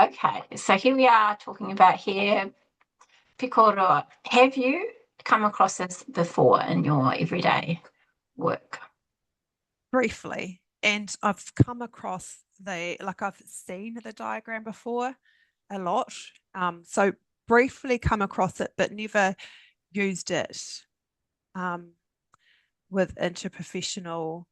Okay, so here we are talking about here, Pikorua. Have you come across this before in your everyday work? Briefly, and I've come across I've seen the diagram before a lot. So briefly come across it, but never used it um, with interprofessional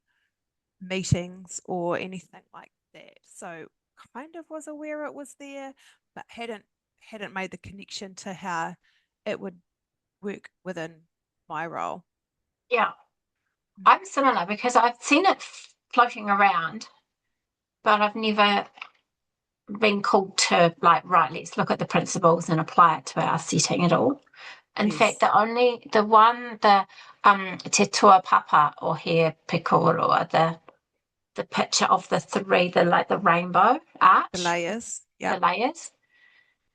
meetings or anything like that. So kind of was aware it was there, but hadn't made the connection to how it would work within my role. Yeah, I'm similar because I've seen it floating around, but I've never been called to like, right, let's look at the principles and apply it to our setting at all. In fact, Yes. the Te Tua Papa or here Pikorua, the picture of the three, the rainbow The arch, layers. the Yep. layers.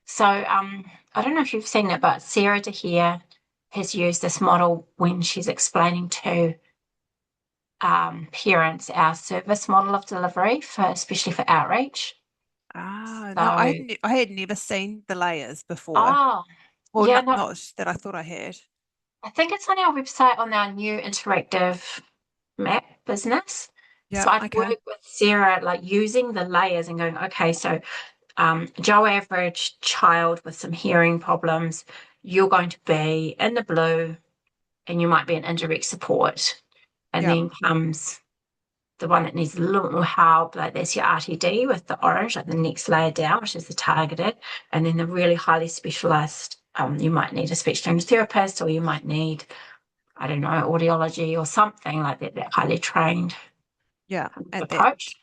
So I don't know if you've seen it, but Sarah De here has used this model when she's explaining to parents our service model of delivery for especially for outreach. Ah, no, So I had never seen the layers before. oh Well, yeah, no, not that I thought I had. I think it's on our website on our new interactive map business. Yeah, So I'd okay. work with Sarah like using the layers and going, okay, so Joe average child with some hearing problems, you're going to be in the blue and you might be an indirect support. And Yeah, then comes the one that needs a little more help, like that's your RTD with the orange, like the next layer down, which is the targeted. And then the really highly specialized, you might need a speech language therapist, or you might need, I don't know, audiology or something like that, that highly trained yeah. At that. approach.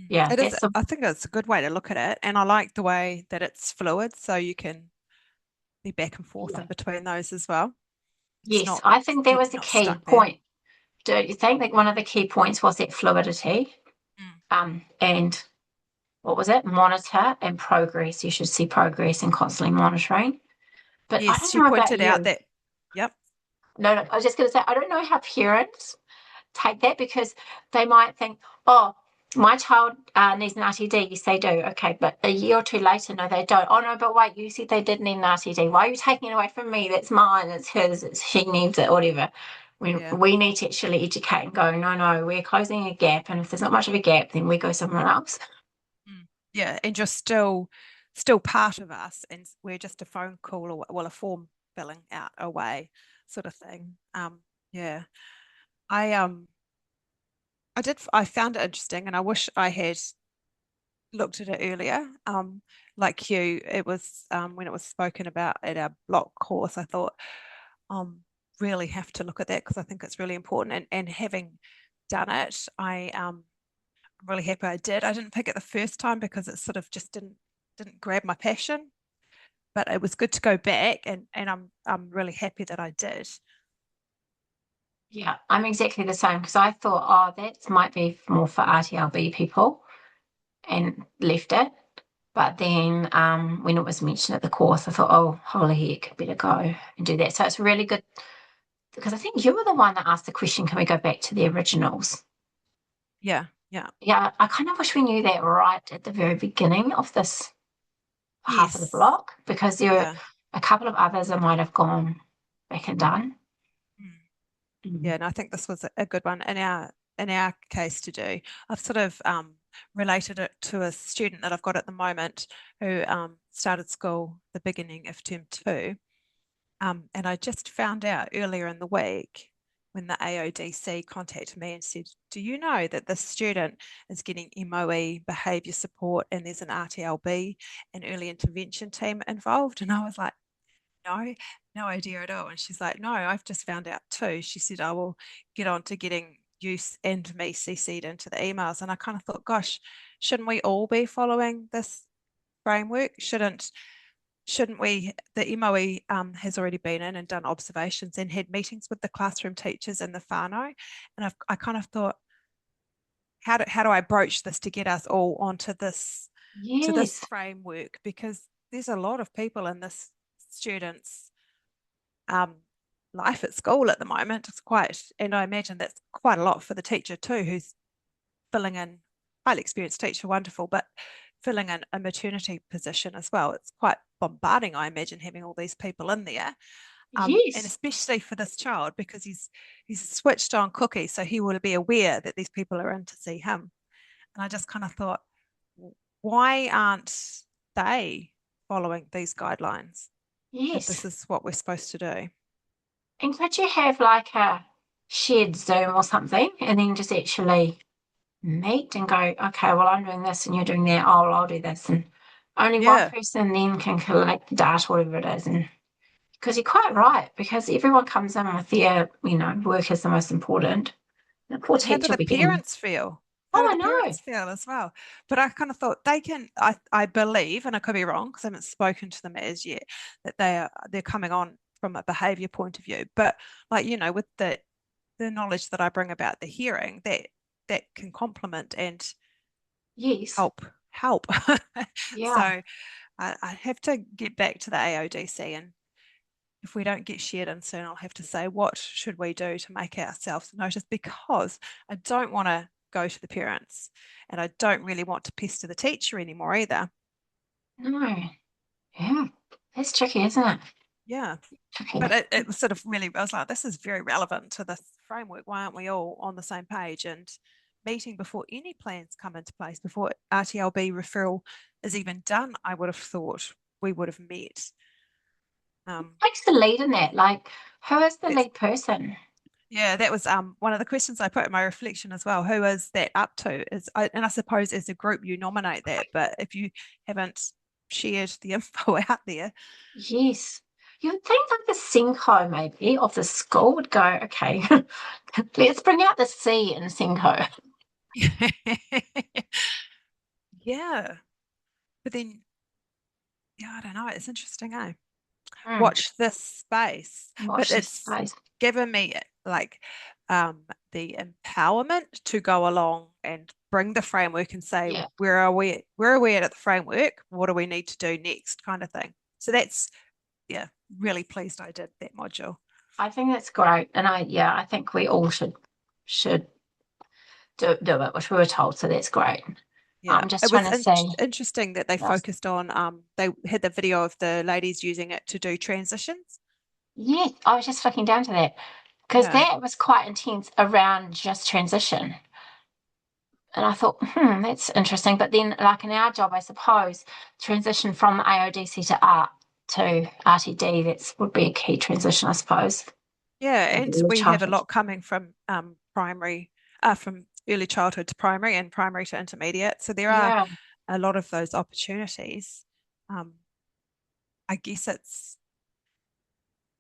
Yeah, It is, that's the, I think it's a good way to look at it. And I like the way that it's fluid, so you can be back and forth yeah. in between those as well. It's Yes, I think that you're was the not key stuck there. point. Don't you think that one of the key points was that fluidity? Mm. And what was it? Monitor and progress. You should see progress and constantly monitoring. But I Yes, don't she know about pointed out you. that, yep, No, no, I was just going to say, I don't know how parents take that because they might think, oh, my child needs an RTD. Yes, they do. Okay, but a year or two later, no, they don't. Oh, no, but wait, you said they did need an RTD. Why are you taking it away from me? That's mine. It's his. It's he needs it, whatever. When yeah. we need to actually educate and go, no, no, we're closing a gap. And if there's not much of a gap, then we go somewhere else. Mm. Yeah, and you're still part of us, and we're just a phone call or well, a form filling out away, sort of thing. Yeah, I I found it interesting, and I wish I had looked at it earlier. Like you, it was when it was spoken about at our block course. I thought, really have to look at that because I think it's really important. And having done it, I'm really happy I did. I didn't pick it the first time because it sort of just didn't grab my passion, but it was good to go back and I'm really happy that I did. Yeah, I'm exactly the same because I thought, oh, that might be more for RTLB people and left it. But then when it was mentioned at the course, I thought, oh, holy heck, better go and do that. So it's really good because I think you were the one that asked the question, can we go back to the originals? Yeah, yeah. Yeah, I kind of wish we knew that right at the very beginning of this half of the Yes. block because there were Yeah. a couple of others I might have gone back and done. Mm. Yeah, Mm. and I think this was a good one in our case to do. I've sort of related it to a student that I've got at the moment who started school the beginning of term 2. And I just found out earlier in the week when the AODC contacted me and said, do you know that this student is getting MOE behaviour support and there's an RTLB and early intervention team involved? And I was like, no, no idea at all. And she's like, no, I've just found out too. She said, I will get on to getting you and me CC'd into the emails. And I kind of thought, gosh, shouldn't we all be following this framework? Shouldn't we? The MOE has already been in and done observations and had meetings with the classroom teachers and the whānau. And I kind of thought, how do I broach this to get us all onto this to this Yes. framework? Because there's a lot of people in this students' um, life at school at the moment. It's quite, and I imagine that's quite a lot for the teacher too, who's filling in highly experienced teacher, wonderful, but filling in a maternity position as well. It's quite bombarding, I imagine, having all these people in there. And Yes. especially for this child because he's a switched on cookie, so he will be aware that these people are in to see him. And I just kind of thought, why aren't they following these guidelines if Yes. this is what we're supposed to do? And could you have like a shared Zoom or something and then just actually meet and go, okay, well, I'm doing this and you're doing that. Oh, well, I'll do this. And only one Yeah, person then can collect the data, whatever it is. And because you're quite right, because everyone comes in with their, work is the most important. The poor and how do teacher the begin, parents feel? How oh, do I the know. parents feel as well? But I kind of thought they can. I believe, and I could be wrong because I haven't spoken to them as yet, that they're coming on from a behaviour point of view. But like with the knowledge that I bring about the hearing, that can complement and Yes. help. So Yeah. I have to get back to the AODC, and if we don't get shared in soon, I'll have to say, what should we do to make ourselves noticed? Because I don't want to go to the parents and I don't really want to pester the teacher anymore either. No. Yeah. That's tricky, isn't it? Yeah. Tricky. But it was sort of really, I was like, this is very relevant to this framework. Why aren't we all on the same page and meeting before any plans come into place, before RTLB referral is even done? I would have thought we would have met. Takes the lead in that? Like, who is the That's lead person? Yeah, that was one of the questions I put in my reflection as well. Who is that up to? And I suppose as a group you nominate that, but if you haven't shared the info out there, Yes. You'd think like the Senko maybe of the school would go, okay, let's bring out the C in Senko. yeah. But then, yeah, I don't know. It's interesting, eh? Mm, Watch this space, but watch this it's space. given me like the empowerment to go along and bring the framework and say, Yeah, where are we at the framework? What do we need to do next, kind of thing. So that's yeah, really pleased I did that module. I think that's great. And I think we all should do it, which we were told. So that's great. Yeah, I'm just it trying was to say, interesting that they yes, focused on they had the video of the ladies using it to do transitions. yes, I was just flicking down to that because Yeah. that was quite intense around just transition. And I thought, that's interesting. But then, like in our job, I suppose, transition from AODC to art to RTD, that would be a key transition, I suppose. Yeah, Maybe and early we have a childhood. lot coming from primary, from early childhood to primary and primary to intermediate. So there are Yeah, a lot of those opportunities. Um, I guess it's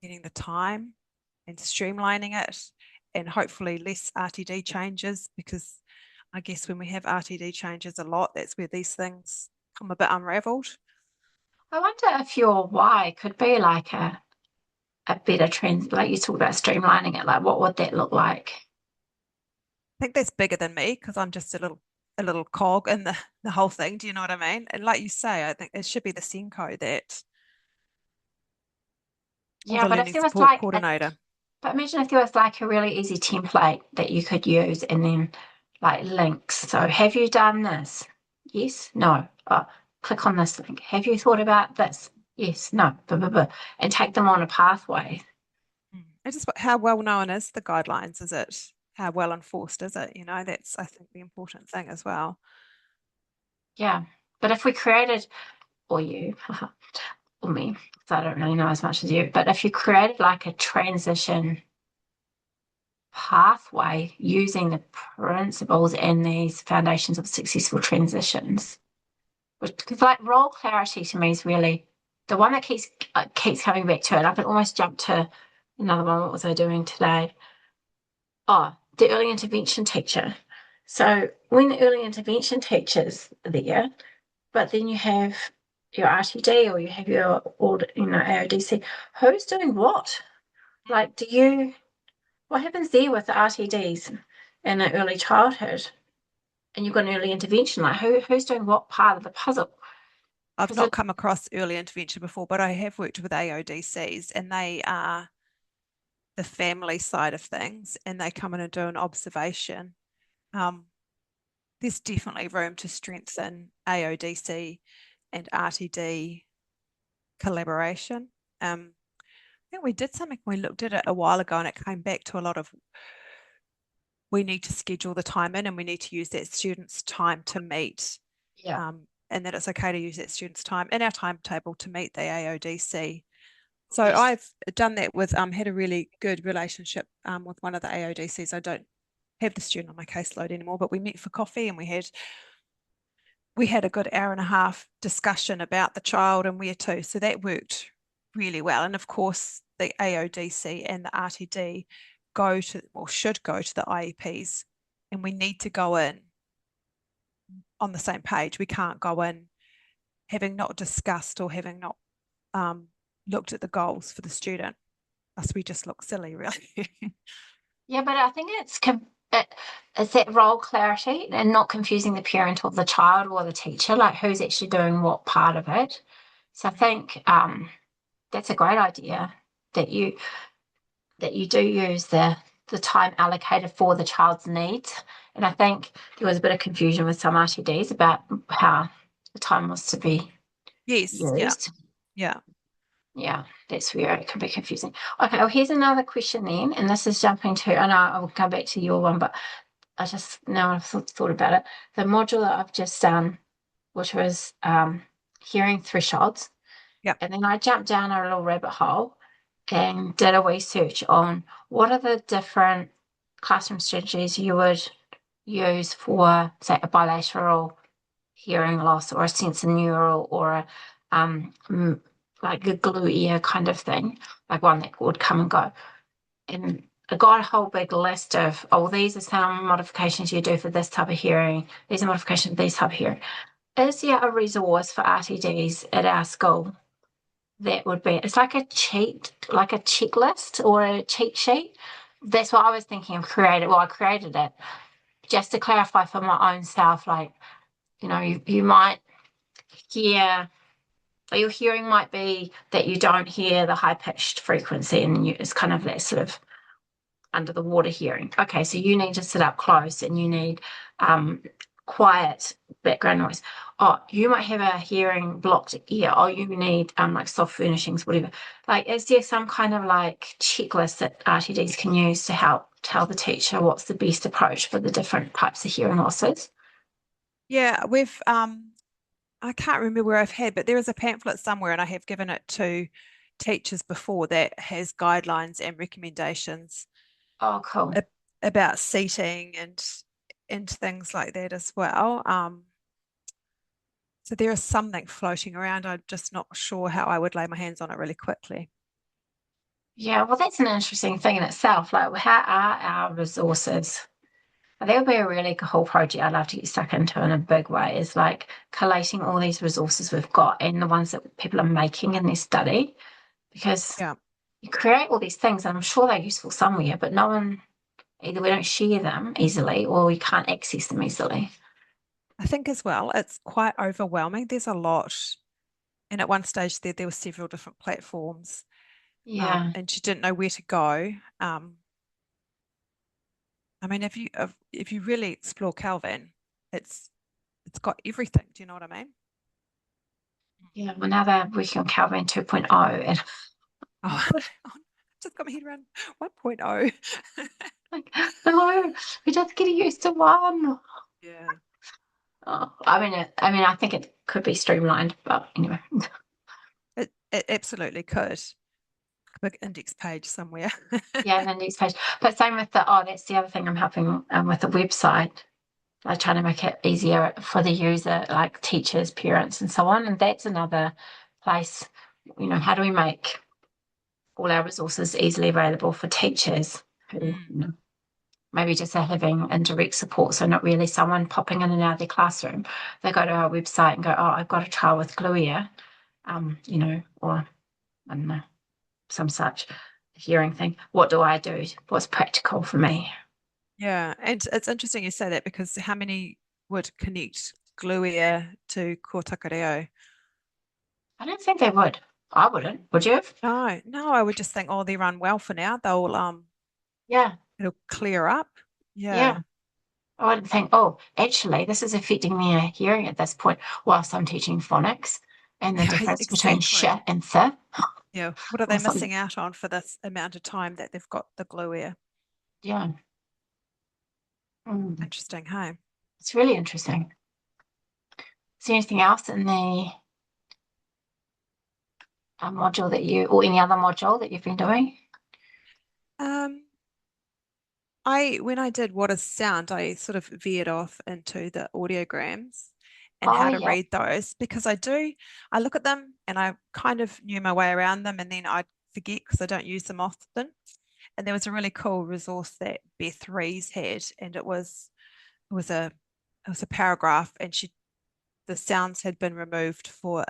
getting the time and streamlining it and hopefully less RTD changes because I guess when we have RTD changes a lot, that's where these things come a bit unraveled. I wonder if your why could be like a better trend, like you talked about streamlining it. Like, what would that look like? I think that's bigger than me because I'm just a little cog in the whole thing. Do you know what I mean? And like you say, I think it should be the Senko that or Yeah, the but if learning there was support like coordinator. but imagine if there was like a really easy template that you could use and then like links. So, have you done this? Yes, no. Oh, click on this link. Have you thought about this? Yes, no. Blah, blah, blah. And take them on a pathway. It's just how well known is the guidelines? Is it how well enforced is it? That's I think the important thing as well. Yeah. But if we created, or you, or me, because I don't really know as much as you, but if you created like a transition pathway using the principles and these foundations of successful transitions, because like role clarity to me is really the one that keeps coming back to it. I could almost jump to another one. What was I doing today? Oh, the early intervention teacher. So when the early intervention teacher's there, but then you have your RTD or you have your AODC, who's doing what? Like, what happens there with the RTDs in the early childhood? And you've got an early intervention, like who's doing what part of the puzzle? I've Because not it, come across early intervention before, but I have worked with AODCs and they are the family side of things and they come in and do an observation. Um, there's definitely room to strengthen AODC and RTD collaboration. I think we did something, we looked at it a while ago and it came back to a lot of we need to schedule the time in and we need to use that student's time to meet. Yeah. And that it's okay to use that student's time in our timetable to meet the AODC. So Yes. I've done that with had a really good relationship with one of the AODCs. I don't have the student on my caseload anymore, but we met for coffee and we had a good hour and a half discussion about the child and where to. So that worked really well. And of course, the AODC and the RTD go to or should go to the IEPs, and we need to go in on the same page. We can't go in having not discussed or having not looked at the goals for the student. Us, we just look silly, really. Yeah, but I think it's that role clarity and not confusing the parent or the child or the teacher, like who's actually doing what part of it. So I think that's a great idea that you do use the time allocated for the child's needs. And I think there was a bit of confusion with some RTDs about how the time was to be Yes, yeah, used. yeah, Yeah, that's where it can be confusing. Okay, well, here's another question then, and this is jumping to, and I'll come back to your one, but I just now I've thought about it. The module that I've just done, which was hearing thresholds, yeah. and then I jumped down a little rabbit hole and did a research on what are the different classroom strategies you would use for, say, a bilateral hearing loss or a sensorineural or a like a glue ear kind of thing, like one that would come and go. And I got a whole big list of, oh, these are some modifications you do for this type of hearing. These are modifications for this type of hearing. Is there a resource for RTDs at our school that would be, it's like a cheat, like a checklist or a cheat sheet? That's what I was thinking of creating. Well, I created it just to clarify for my own self, like, you might hear, your hearing might be that you don't hear the high pitched frequency and it's kind of that sort of under the water hearing. Okay, so you need to sit up close and you need um, quiet background noise. Oh, you might have a hearing blocked ear. Oh, you need like soft furnishings, whatever. Like, is there some kind of like checklist that RTDs can use to help tell the teacher what's the best approach for the different types of hearing losses? Yeah, we've I can't remember where I've had, but there is a pamphlet somewhere, and I have given it to teachers before that has guidelines and recommendations Oh, cool. ab about seating and things like that as well. So there is something floating around. I'm just not sure how I would lay my hands on it really quickly. Yeah, well, that's an interesting thing in itself. Like, how are our resources? That would be a really cool project I'd love to get stuck into in a big way, is like collating all these resources we've got and the ones that people are making in their study, because Yeah, you create all these things and I'm sure they're useful somewhere, but no one, either we don't share them easily or we can't access them easily. I think as well, it's quite overwhelming. There's a lot. And at one stage there were several different platforms, Yeah. and she didn't know where to go. I mean, if you really explore Calvin, it's it's got everything. Do you know what I mean? Yeah. Well, now they're working on Calvin 2.0 and Oh, just got my head around 1.0. like, no, we're just getting used to one. Yeah. Oh, I mean, I think it could be streamlined, but anyway. It absolutely could. Big index page somewhere. Yeah, and then next page. But same with that's the other thing I'm helping with the website, like trying to make it easier for the user, like teachers, parents, and so on. And that's another place, how do we make all our resources easily available for teachers who, Mm. maybe just are having indirect support, so not really someone popping in and out of their classroom. They go to our website and go, oh, I've got a child with glue ear, or I don't know, some such hearing thing. What do I do? What's practical for me? Yeah, and it's interesting you say that because how many would connect Gluea to Kōtakareo? I don't think they would. I wouldn't. Would you? No, no, I would just think, oh, they run well for now. They'll Yeah, it'll clear up. yeah. Yeah. I didn't think, oh, actually, this is affecting their hearing at this point whilst I'm teaching phonics and the Yeah, difference between sh exactly. and th Yeah. What are they or something. missing out on for this amount of time that they've got the glue ear? Yeah. Mm. Interesting, hey? It's really interesting. Is there anything else in the module that you, or any other module that you've been doing? Um, when I did what is sound, I sort of veered off into the audiograms and Oh, how to yeah. read those because I look at them and I kind of knew my way around them and then I forget because I don't use them often. And there was a really cool resource that Beth Rees had, and it was a it was a paragraph, and the sounds had been removed for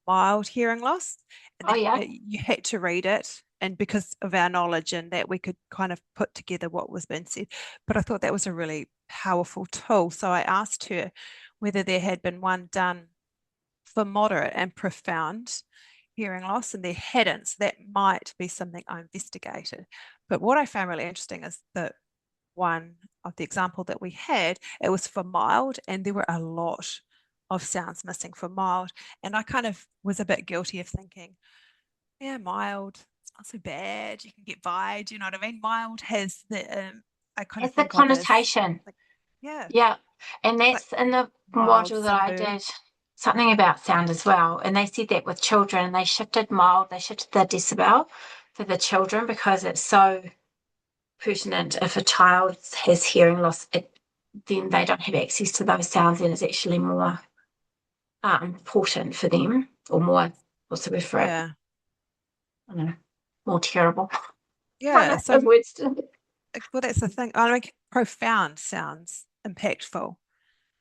mild hearing loss, and Oh, yeah. you had to read it. And because of our knowledge and that, we could kind of put together what was being said. But I thought that was a really powerful tool. So I asked her whether there had been one done for moderate and profound hearing loss, and there hadn't. So that might be something I investigated. But what I found really interesting is that one of the example that we had, it was for mild, and there were a lot of sounds missing for mild. And I kind of was a bit guilty of thinking, yeah, mild, it's not so bad. You can get by. Do you know what I mean? Mild has I kind of It's the think of as connotation. like, yeah, Yeah. And it's like that's in the mild module that I sunburn. did something about sound as well. And they said that with children, they shifted mild, they shifted the decibel for the children because it's so pertinent. If a child has hearing loss, then they don't have access to those sounds, and it's actually more important for them, or more, what's the word for it? Yeah. I don't know, more terrible. Can't Yeah. know the words. Well, that's the thing. I mean, profound sounds impactful.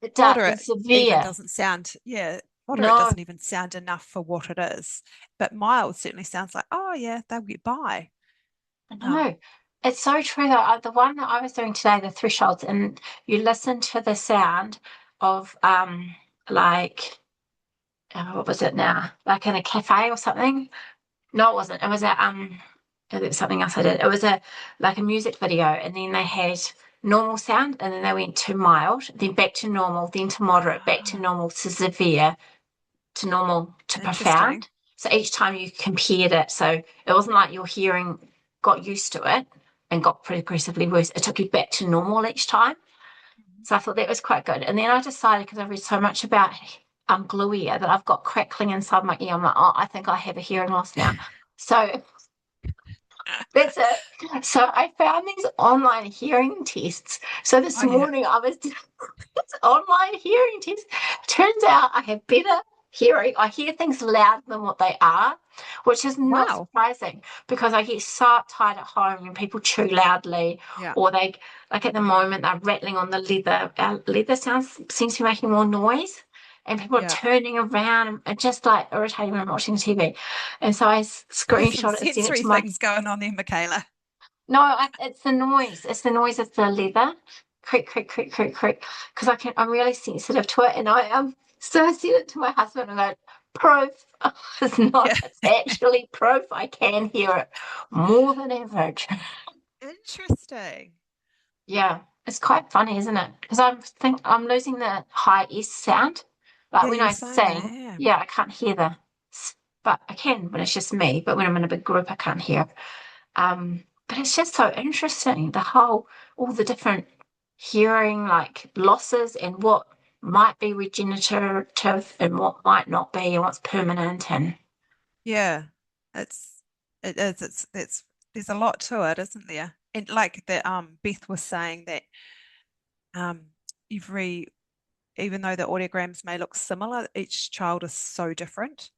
It does. And Moderate even severe. doesn't sound, yeah, moderate No, doesn't even sound enough for what it is. But mild certainly sounds like, oh yeah, they'll get by. Um, no. It's so true though. The one that I was doing today, the thresholds, and you listen to the sound of like what was it now? Like in a cafe or something. No, it wasn't. It was it was something else I did. It was a like a music video, and then they had normal sound, and then they went to mild, then back to normal, then to moderate, back to ah, normal, to severe, to normal, to interesting. profound. So each time you compared it, so it wasn't like your hearing got used to it and got progressively worse. It took you back to normal each time. Mhm. So I thought that was quite good. And then I decided, because I've read so much about glue ear, that I've got crackling inside my ear. I'm like, oh, I think I have a hearing loss now. So that's it. So I found these online hearing tests. So this Oh yeah, morning I was doing this online hearing test. Turns out I have better hearing. I hear things louder than what they are, which is not wow. surprising because I get so uptight at home when people chew loudly, Yeah, or they, like at the moment, they're rattling on the leather. Our leather sounds seems to be making more noise. And people are yeah. turning around and just like irritating when I'm watching TV. And so I There's some screenshot it and sent it sensory to my things going on there, Michaela. no, it's the noise. It's the noise of the leather. Creak, creak, creak, creak, creak. Because I'm really sensitive to it. And so I said it to my husband and I proof. It's not, Yeah, it's actually proof. I can hear it more than average. interesting. Yeah, it's quite funny, isn't it? Because I'm losing the high S sound. Like Yeah, when you were I saying that, sing, yeah. yeah, I can't hear but I can when it's just me. But when I'm in a big group, I can't hear. But it's just so interesting, all the different hearing like losses and what might be regenerative and what might not be and what's permanent and Yeah, it's it is. It's there's a lot to it, isn't there? And like the Beth was saying that um every even though the audiograms may look similar, each child is so different.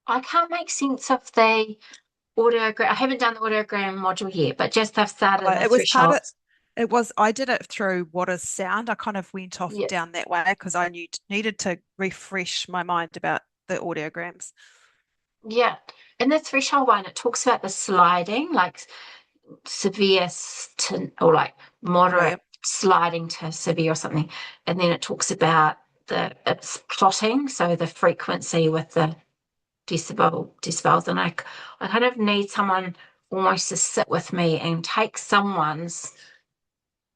I can't make sense of the audiogram. I haven't done the audiogram module yet, but just I've started the It was part of thresholds. it was I did it through what is sound. I kind of went off Yeah, down that way because I needed to refresh my mind about the audiograms. yeah. In the threshold one, it talks about the sliding, like severe to or like Oh yeah. moderate sliding to severe or something. And then it talks about the it's plotting, so the frequency with the decibels. And I kind of need someone almost to sit with me and take someone's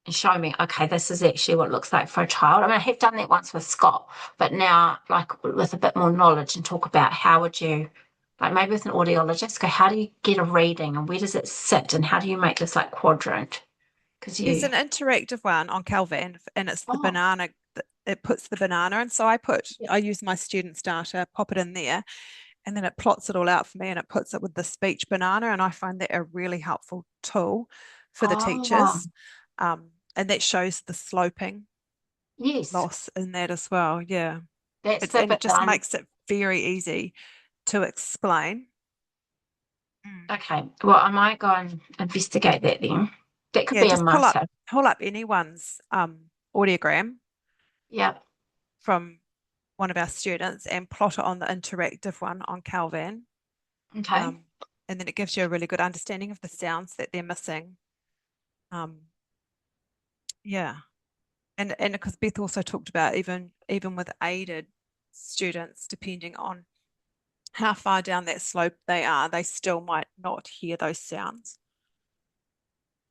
and show me, okay, this is actually what it looks like for a child. I mean, I have done that once with Scott, but now, like, with a bit more knowledge and talk about how would you, like, maybe with an audiologist, go, how do you get a reading and where does it sit and how do you make this like quadrant? Because There's you, an interactive one on Calvin, and it's the oh, banana. It puts the banana in. So yeah. I use my students data, pop it in there, and then it plots it all out for me, and it puts it with the speech banana. And I find that a really helpful tool for the Oh, teachers. And that shows the sloping yes. loss in that as well. Yeah. That's It's the and it bit that just I'm, makes it very easy to explain. Mm. okay. Well, I might go and investigate that then. That could Yeah, be a just must-have. pull up anyone's audiogram Yeah. from one of our students and plot it on the interactive one on Calvan. Okay. Um, and then it gives you a really good understanding of the sounds that they're missing. Um, yeah. And because Beth also talked about even with aided students, depending on how far down that slope they are, they still might not hear those sounds.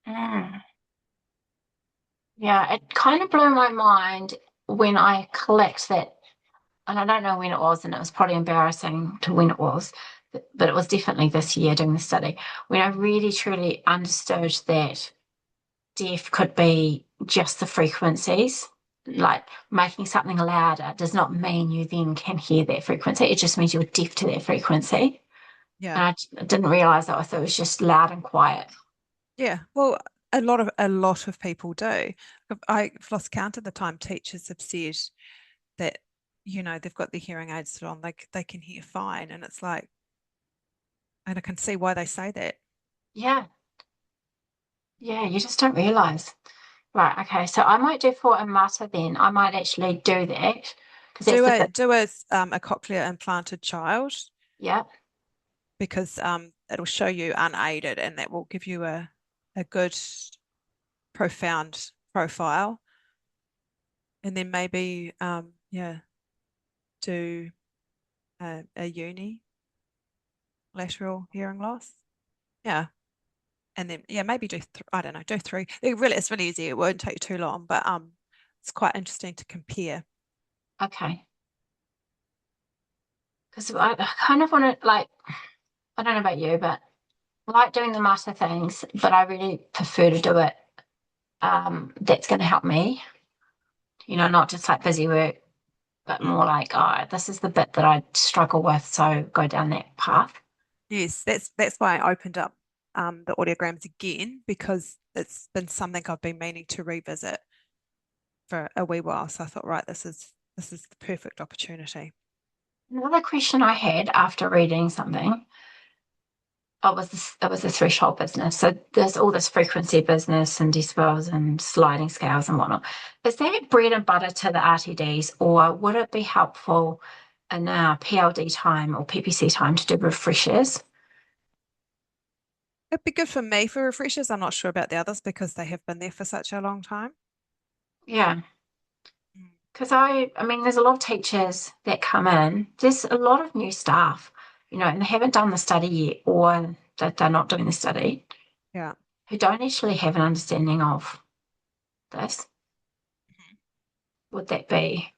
Mm. Yeah, it kind of blew my mind when I collect that, and I don't know when it was, and it was probably embarrassing to when it was, but it was definitely this year doing the study, when I really truly understood that deaf could be just the frequencies. Like making something louder does not mean you then can hear that frequency. It just means you're deaf to that frequency. Yeah. And I didn't realize that. I thought it was just loud and quiet. Yeah. Well, a lot of people do. I've lost count of the time teachers have said that, they've got their hearing aids on, they can hear fine. And it's like, and I can see why they say that. Yeah, yeah, you just don't realize. Right, okay. So I might do for a matter then. I might actually do that because that's Do the a bit. do a cochlear implanted child Yeah. because it'll show you unaided and that will give you a good profound profile. And then maybe do a uni lateral hearing loss. Yeah. And then maybe I don't know, do three. It's really easy. It won't take you too long, but it's quite interesting to compare. Okay. Because I kind of want to like, I don't know about you, but I like doing the matter things, but I really prefer to do it. That's going to help me, not just like busy work, but more like, oh, this is the bit that I struggle with, so go down that path. Yes, that's why I opened up the audiograms again because it's been something I've been meaning to revisit for a wee while. So I thought, right, this is the perfect opportunity. Another question I had after reading something. It was the threshold business. So there's all this frequency business and decibels and sliding scales and whatnot. Is that bread and butter to the RTDs, or would it be helpful in our PLD time or PPC time to do refreshers? It'd be good for me for refreshers. I'm not sure about the others because they have been there for such a long time. Yeah, Mm. because I mean, there's a lot of teachers that come in. There's a lot of new staff, and they haven't done the study yet, or that they're not doing the study, Yeah. who don't actually have an understanding of this. Would that be?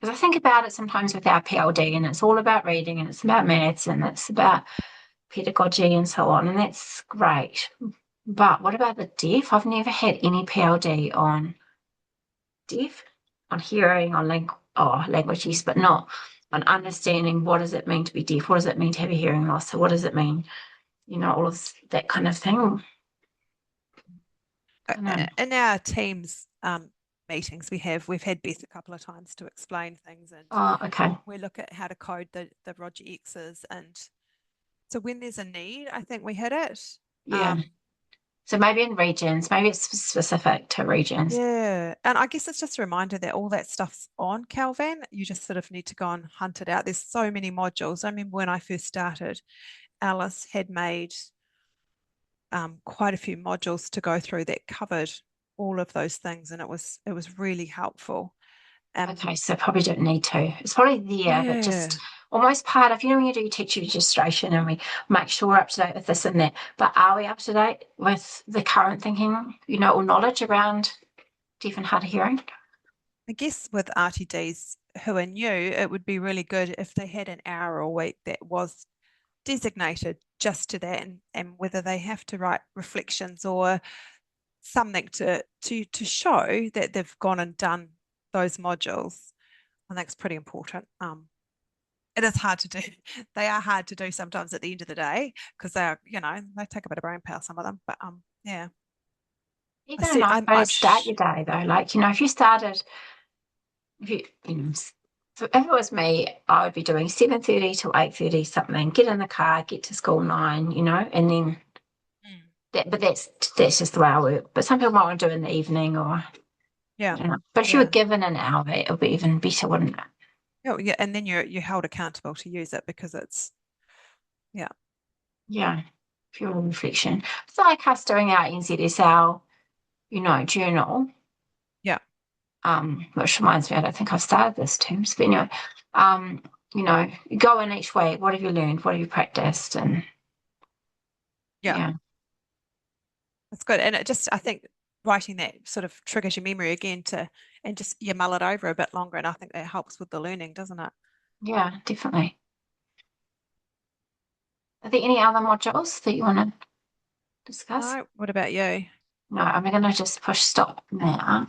Because I think about it sometimes with our PLD, and it's all about reading, and it's about maths, and it's about pedagogy, and so on, and that's great. But what about the deaf? I've never had any PLD on deaf, on hearing, on language, yes, but not on understanding what does it mean to be deaf? What does it mean to have a hearing loss? So what does it mean? All of that kind of thing. I don't know. In our teams meetings, we've had Beth a couple of times to explain things, and Oh, okay. we look at how to code the Roger X's, and so when there's a need, I think we hit it. Yeah. Um, So maybe in regions, maybe it's specific to regions. yeah, and I guess it's just a reminder that all that stuff's on Calvan. You just sort of need to go and hunt it out. There's so many modules. I remember when I first started, Alice had made quite a few modules to go through that covered all of those things, and it was really helpful. Okay, so probably don't need to. It's probably there, but just Yeah, almost part of, when you do teacher registration and we make sure we're up to date with this and that, but are we up to date with the current thinking, or knowledge around deaf and hard of hearing? I guess with RTDs who are new, it would be really good if they had an hour a week that was designated just to that, and whether they have to write reflections or something to show that they've gone and done those modules. I think it's pretty important. It is hard to do. They are hard to do sometimes at the end of the day because they take a bit of brain power, some of them. But yeah, I Even a see. nice way to start your day, though. Like, if you started, if you, so if it was me, I would be doing 7:30 to 8:30 something, get in the car, get to school 9, and then Mm. but that's just the way I work. But some people might want to do it in the evening or, Yeah, But if you were yeah. given an hour, it would be even better, wouldn't it? Oh, yeah, and then you're held accountable to use it because it's yeah, Yeah. Pure reflection. It's like us doing our NZSL, journal. yeah, Which reminds me, I don't think I've started this term. But anyway, you go in each week. What have you learned? What have you practiced? And yeah. yeah, That's good. And I think writing that sort of triggers your memory again and just you mull it over a bit longer. And I think that helps with the learning, doesn't it? yeah, definitely. Are there any other modules that you want to discuss? No, what about you? No, I'm going to just push stop now.